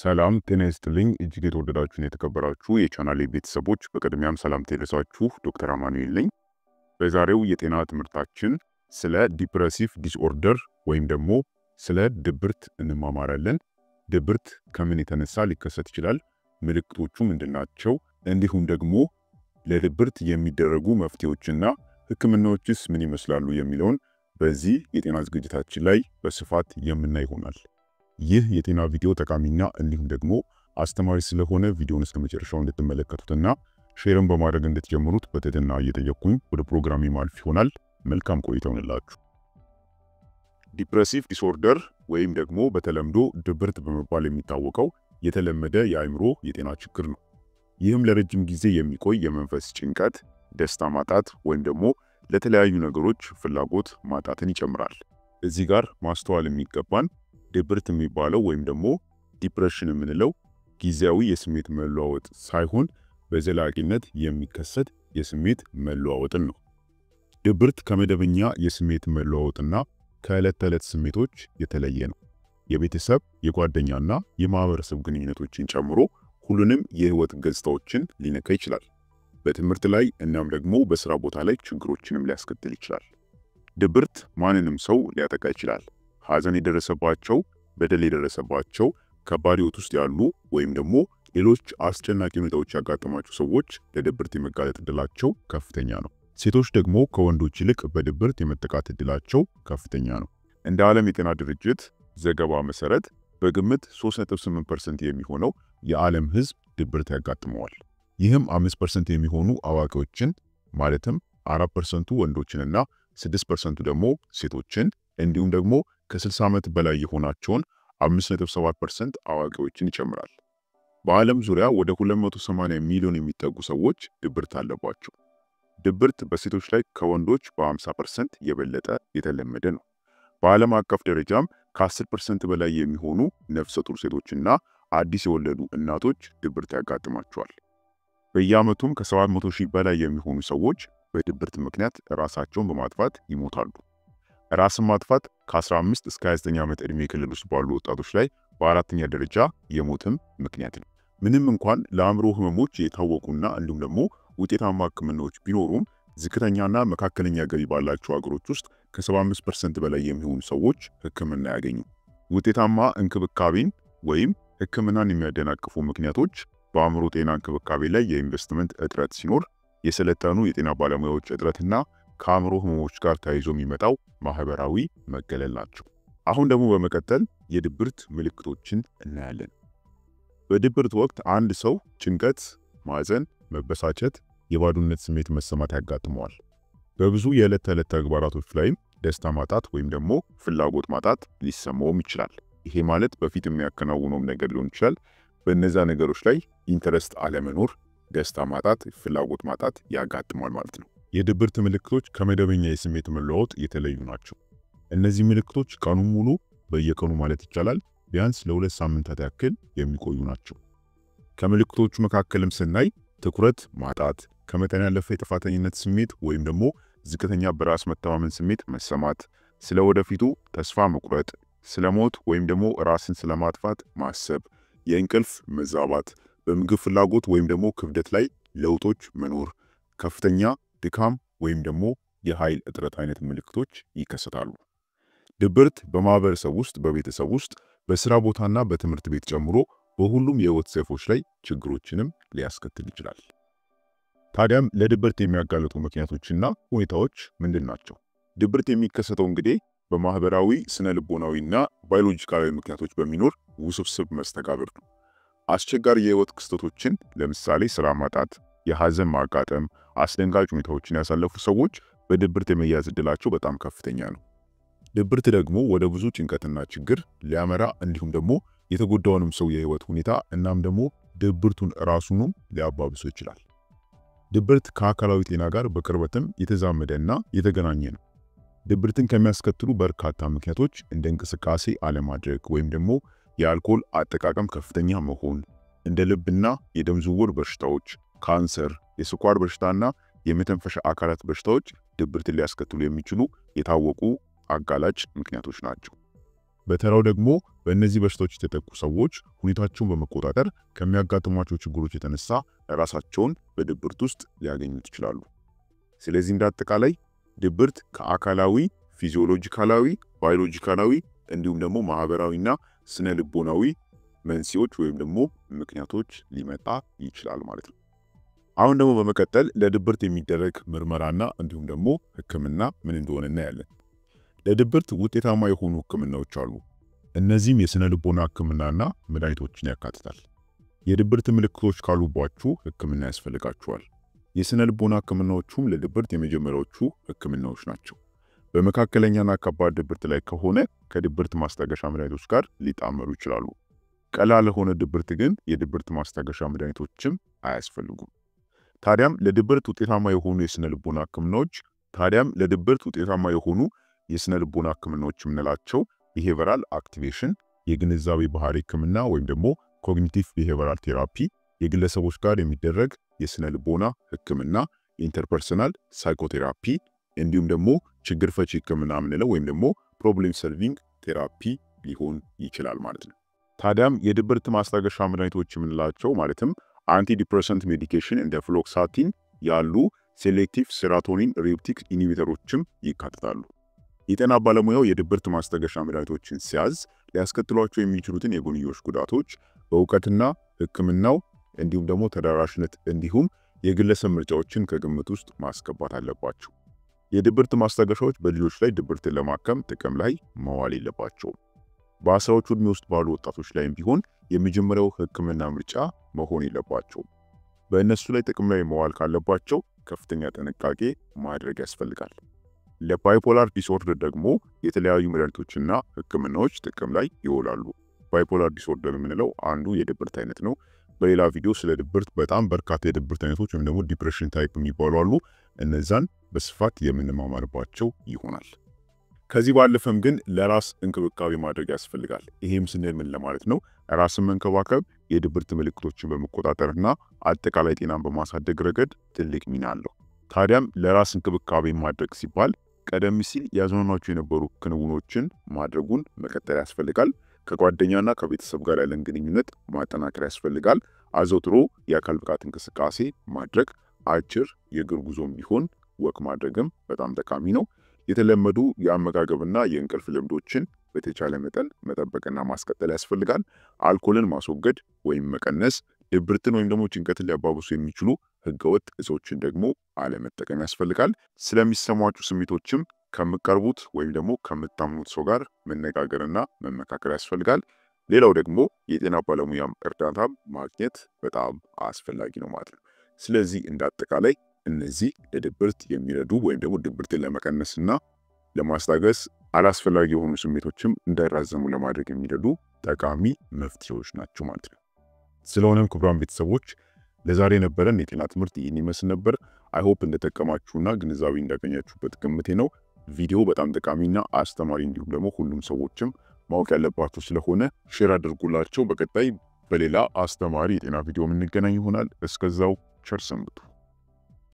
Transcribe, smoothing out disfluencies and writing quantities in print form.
ሰላም ጤና ይስጥልኝ እጅግ የተወደዳችሁና የተከበራችሁ የቻናሌ ቤተሰቦች በቅድሚያም ሰላምታ ይድረሳችሁ። ዶክተር አማኑኤል ነኝ። በዛሬው የጤና ትምህርታችን ስለ ዲፕሬሲቭ ዲስኦርደር ወይም ደግሞ ስለ ድብርት እንማማራለን። ድብርት ከምን የተነሳ ሊከሰት ይችላል? ምልክቶቹ ምንድናቸው? እንዲሁም ደግሞ ለድብርት የሚደረጉ መፍትሄዎችና ህክምናዎችስ ምን ይመስላሉ የሚለውን በዚህ የጤና ዝግጅታችን ላይ በስፋት የምናይ ይሆናል። ይህ የጤና ቪዲዮ ጠቃሚና እንዲሁም ደግሞ አስተማሪ ስለሆነ ቪዲዮውን እስከ መጨረሻው እንድትመለከቱትና ሼርም በማድረግ እንድትጀምሩት በትህትና እየጠየቅኩኝ ወደ ፕሮግራሜ ማልፍ ይሆናል። መልካም ቆይታ ይሁንላችሁ። ዲፕሬሲቭ ዲስኦርደር ወይም ደግሞ በተለምዶ ድብርት በመባል የሚታወቀው የተለመደ የአእምሮ የጤና ችግር ነው። ይህም ለረጅም ጊዜ የሚቆይ የመንፈስ ጭንቀት፣ ደስታ ማጣት ወይም ደግሞ ለተለያዩ ነገሮች ፍላጎት ማጣትን ይጨምራል። እዚህ ጋር ማስተዋል የሚገባን ድብርት የሚባለው ወይም ደግሞ ዲፕሬሽን የምንለው ጊዜያዊ የስሜት መለዋወጥ ሳይሆን በዘላቂነት የሚከሰት የስሜት መለዋወጥን ነው። ድብርት ከመደበኛ የስሜት መለዋወጥና ከዕለት ተዕለት ስሜቶች የተለየ ነው። የቤተሰብ የጓደኛና የማህበረሰብ ግንኙነቶችን ጨምሮ ሁሉንም የህይወት ገጽታዎችን ሊነካ ይችላል። በትምህርት ላይ እናም ደግሞ በስራ ቦታ ላይ ችግሮችንም ሊያስከትል ይችላል። ድብርት ማንንም ሰው ሊያጠቃ ይችላል። ሐዘን የደረሰባቸው፣ በደል የደረሰባቸው፣ ከባድ ህይወት ውስጥ ያሉ ወይም ደግሞ ሌሎች አስጨናቂ ሁኔታዎች ያጋጠማቸው ሰዎች ለድብርት የመጋለጥ እድላቸው ከፍተኛ ነው። ሴቶች ደግሞ ከወንዶች ይልቅ በድብርት የመጠቃት እድላቸው ከፍተኛ ነው። እንደ ዓለም የጤና ድርጅት ዘገባ መሰረት በግምት 3.8% የሚሆነው የዓለም ህዝብ ድብርት ያጋጥመዋል። ይህም 5% የሚሆኑ አዋቂዎችን ማለትም 4% ወንዶችንና 6% ደግሞ ሴቶችን እንዲሁም ደግሞ ከ60 ዓመት በላይ የሆናቸውን 5.7% አዋቂዎችን ይጨምራል። በዓለም ዙሪያ ወደ 280 ሚሊዮን የሚጠጉ ሰዎች ድብርት አለባቸው። ድብርት በሴቶች ላይ ከወንዶች በ50% የበለጠ የተለመደ ነው። በዓለም አቀፍ ደረጃም ከ10% በላይ የሚሆኑ ነፍሰ ጡር ሴቶችና አዲስ የወለዱ እናቶች ድብርት ያጋጥማቸዋል። በየዓመቱም ከ700 ሺህ በላይ የሚሆኑ ሰዎች በድብርት ምክንያት ራሳቸውን በማጥፋት ይሞታሉ። ራስን ማጥፋት ከ15 እስከ 29 ዓመት ዕድሜ ክልል ውስጥ ባሉ ወጣቶች ላይ በአራተኛ ደረጃ የሞትም ምክንያት ነው። ምንም እንኳን ለአእምሮ ህመሞች የታወቁና እንዲሁም ደግሞ ውጤታማ ህክምናዎች ቢኖሩም ዝቅተኛና መካከለኛ ገቢ ባላቸው ሀገሮች ውስጥ ከ75% በላይ የሚሆኑ ሰዎች ህክምና ያገኙ። ውጤታማ እንክብካቤን ወይም ህክምናን የሚያደናቅፉ ምክንያቶች በአእምሮ ጤና እንክብካቤ ላይ የኢንቨስትመንት እጥረት ሲኖር፣ የሰለጠኑ የጤና ባለሙያዎች እጥረትና ከአእምሮ ህመሞች ጋር ተያይዞ የሚመጣው ማህበራዊ መገለል ናቸው። አሁን ደግሞ በመቀጠል የድብርት ምልክቶችን እናያለን። በድብርት ወቅት አንድ ሰው ጭንቀት፣ ማዘን፣ መበሳጨት፣ የባዶነት ስሜት መሰማት ያጋጥመዋል። በብዙ የዕለት ተዕለት ተግባራቶች ላይም ደስታ ማጣት ወይም ደግሞ ፍላጎት ማጣት ሊሰማውም ይችላል። ይሄ ማለት በፊት የሚያከናውነውም ነገር ሊሆን ይችላል። በእነዛ ነገሮች ላይ ኢንተረስት አለመኖር፣ ደስታ ማጣት፣ ፍላጎት ማጣት ያጋጥማል ማለት ነው። የድብርት ምልክቶች ከመደበኛ የስሜት መለዋወጥ የተለዩ ናቸው። እነዚህ ምልክቶች ቀኑን ሙሉ በየቀኑ ማለት ይቻላል ቢያንስ ለ2 ሳምንታት ያክል የሚቆዩ ናቸው። ከምልክቶቹ መካከልም ስናይ ትኩረት ማጣት፣ ከመጠን ያለፈ የጥፋተኝነት ስሜት ወይም ደግሞ ዝቅተኛ በራስ መተማመን ስሜት መሰማት፣ ስለ ወደፊቱ ተስፋ መቁረጥ፣ ስለሞት ወይም ደግሞ ራስን ስለማጥፋት ማሰብ፣ የእንቅልፍ መዛባት፣ በምግብ ፍላጎት ወይም ደግሞ ክብደት ላይ ለውጦች መኖር፣ ከፍተኛ ድካም ወይም ደግሞ የኃይል እጥረት አይነት ምልክቶች ይከሰታሉ። ድብርት በማህበረሰብ ውስጥ፣ በቤተሰብ ውስጥ፣ በስራ ቦታና በትምህርት ቤት ጨምሮ በሁሉም የህይወት ዘርፎች ላይ ችግሮችንም ሊያስከትል ይችላል። ታዲያም ለድብርት የሚያጋልጡ ምክንያቶችና ሁኔታዎች ምንድን ናቸው? ድብርት የሚከሰተው እንግዲህ በማህበራዊ፣ ስነ ልቦናዊና ባዮሎጂካዊ ምክንያቶች በሚኖር ውስብስብ መስተጋብር ነው። አስቸጋሪ የህይወት ክስተቶችን ለምሳሌ ስራ ማጣት፣ የሐዘን ማጋጠም፣ አስደንጋጭ ሁኔታዎችን ያሳለፉ ሰዎች በድብርት የመያዝ እድላቸው በጣም ከፍተኛ ነው። ድብርት ደግሞ ወደ ብዙ ጭንቀትና ችግር ሊያመራ እንዲሁም ደግሞ የተጎዳውንም ሰው የህይወት ሁኔታ እናም ደግሞ ድብርቱን ራሱንም ሊያባብሰው ይችላል። ድብርት ከአካላዊ ጤና ጋር በቅርበትም የተዛመደና የተገናኘ ነው። ድብርትን ከሚያስከትሉ በርካታ ምክንያቶች እንደ እንቅስቃሴ አለማድረግ ወይም ደግሞ የአልኮል አጠቃቀም ከፍተኛ መሆን፣ እንደ ልብና የደም ዝውውር በሽታዎች፣ ካንሰር፣ የስኳር በሽታና የመተንፈሻ አካላት በሽታዎች ድብርትን ሊያስከትሉ የሚችሉ የታወቁ አጋላጭ ምክንያቶች ናቸው። በተራው ደግሞ በእነዚህ በሽታዎች የተጠቁ ሰዎች ሁኔታቸውን በመቆጣጠር ከሚያጋጥሟቸው ችግሮች የተነሳ ራሳቸውን በድብርት ውስጥ ሊያገኙት ይችላሉ። ስለዚህ እንዳጠቃላይ ድብርት ከአካላዊ፣ ፊዚዮሎጂካላዊ፣ ባዮሎጂካላዊ እንዲሁም ደግሞ ማህበራዊና ስነ ልቦናዊ መንስኤዎች ወይም ደግሞ ምክንያቶች ሊመጣ ይችላል ማለት ነው። አሁን ደግሞ በመቀጠል ለድብርት የሚደረግ ምርመራና እንዲሁም ደግሞ ህክምና ምን እንደሆነ እናያለን። ለድብርት ውጤታማ የሆኑ ህክምናዎች አሉ። እነዚህም የስነ ልቦና ህክምናና መድኃኒቶችን ያካትታል። የድብርት ምልክቶች ካሉባችሁ ህክምና ያስፈልጋችኋል። የስነ ልቦና ህክምናዎቹም ለድብርት የመጀመሪያዎቹ ህክምናዎች ናቸው። በመካከለኛና ከባድ ድብርት ላይ ከሆነ ከድብርት ማስታገሻ መድኃኒቶች ጋር ሊጣመሩ ይችላሉ። ቀላል ለሆነ ድብርት ግን የድብርት ማስታገሻ መድኃኒቶችም አያስፈልጉም። ታዲያም ለድብርት ውጤታማ የሆኑ የስነ ልቦና ህክምናዎች የምንላቸው ቢሄቨራል አክቲቬሽን፣ የግንዛቤ ባህሪ ህክምና ወይም ደግሞ ኮግኒቲቭ ቢሄቨራል ቴራፒ፣ የግለሰቦች ጋር የሚደረግ የስነ ልቦና ህክምና፣ ኢንተርፐርሰናል ሳይኮቴራፒ እንዲሁም ደግሞ ችግር ፈቺ ህክምና የምንለው ወይም ደግሞ ፕሮብሌም ሶልቪንግ ቴራፒ ሊሆን ይችላል ማለት ነው። ታዲያም የድብርት ማስታገሻ መድኃኒቶች የምንላቸው ማለትም አንቲ ዲፕሬሰንት ሜዲኬሽን እንደ ፍሎክሳቲን ያሉ ሴሌክቲቭ ሴራቶኒን ሪፕቲክ ኢንሂቢተሮችም ይካተታሉ። የጤና ባለሙያው የድብርት ማስታገሻ መድኃኒቶችን ሲያዝ ሊያስከትሏቸው የሚችሉትን የጎንዮሽ ጉዳቶች በእውቀትና ህክምናው እንዲሁም ደግሞ ተደራሽነት እንዲሁም የግለሰብ ምርጫዎችን ከግምት ውስጥ ማስገባት አለባቸው። የድብርት ማስታገሻዎች በልጆች ላይ ድብርትን ለማከም ጥቅም ላይ መዋል የለባቸውም። በአስራዎቹ ዕድሜ ውስጥ ባሉ ወጣቶች ላይም ቢሆን የመጀመሪያው ህክምና ምርጫ መሆን የለባቸውም። በእነሱ ላይ ጥቅም ላይ መዋል ካለባቸው ከፍተኛ ጥንቃቄ ማድረግ ያስፈልጋል። ለባይፖላር ዲስኦርደር ደግሞ የተለያዩ መድኃኒቶችና ህክምናዎች ጥቅም ላይ ይውላሉ። ባይፖላር ዲስኦርደር የምንለው አንዱ የድብርት አይነት ነው። በሌላ ቪዲዮ ስለ ድብርት በጣም በርካታ የድብርት አይነቶች ወይም ደግሞ ዲፕሬሽን ታይፕ የሚባሉ አሉ። እነዛን በስፋት የምንማማርባቸው ይሆናል። ከዚህ ባለፈም ግን ለራስ እንክብካቤ ማድረግ ያስፈልጋል። ይሄም ስንል ምን ለማለት ነው? ራስን መንከባከብ የድብርት ምልክቶችን በመቆጣጠርና አጠቃላይ ጤናን በማሳደግ ረገድ ትልቅ ሚና አለው። ታዲያም ለራስ እንክብካቤ ማድረግ ሲባል ቀደም ሲል ያዝናኗቸው የነበሩ ክንውኖችን ማድረጉን መቀጠል ያስፈልጋል። ከጓደኛና ከቤተሰብ ጋር ያለን ግንኙነት ማጠናከር ያስፈልጋል። አዘውትሮ የአካል ብቃት እንቅስቃሴ ማድረግ፣ አጭር የእግር ጉዞም ቢሆን ወክ ማድረግም በጣም ጠቃሚ ነው። የተለመዱ የአመጋገብና የእንቅልፍ ልምዶችን በተቻለ መጠን መጠበቅና ማስቀጠል ያስፈልጋል። አልኮልን ማስወገድ ወይም መቀነስ፣ ድብርትን ወይም ደግሞ ጭንቀትን ሊያባብሱ የሚችሉ ህገወጥ እጾችን ደግሞ አለመጠቀም ያስፈልጋል። ስለሚሰሟችሁ ስሜቶችም ከምትቀርቡት ወይም ደግሞ ከምታምኑት ሰው ጋር መነጋገርና መመካከር ያስፈልጋል። ሌላው ደግሞ የጤና ባለሙያም እርዳታ ማግኘት በጣም አስፈላጊ ነው ማለት ነው። ስለዚህ እንዳጠቃላይ እነዚህ ለድብርት የሚረዱ ወይም ደግሞ ድብርትን ለመቀነስና ለማስታገስ አላስፈላጊ የሆኑ ስሜቶችም እንዳይራዘሙ ለማድረግ የሚረዱ ጠቃሚ መፍትሄዎች ናቸው ማለት ነው። ስለሆነም ክቡራን ቤተሰቦች ለዛሬ የነበረን የጤና ትምህርት ይህን ይመስል ነበር። አይ ሆፕ እንደተጠቀማችሁና ግንዛቤ እንዳገኛችሁበት ግምቴ ነው። ቪዲዮ በጣም ጠቃሚና አስተማሪ እንዲሁም ደግሞ ሁሉም ሰዎችም ማወቅ ያለባቸው ስለሆነ ሼር አድርጉላቸው። በቀጣይ በሌላ አስተማሪ የጤና ቪዲዮ የምንገናኝ ይሆናል። እስከዛው ቸር ሰንብቱ።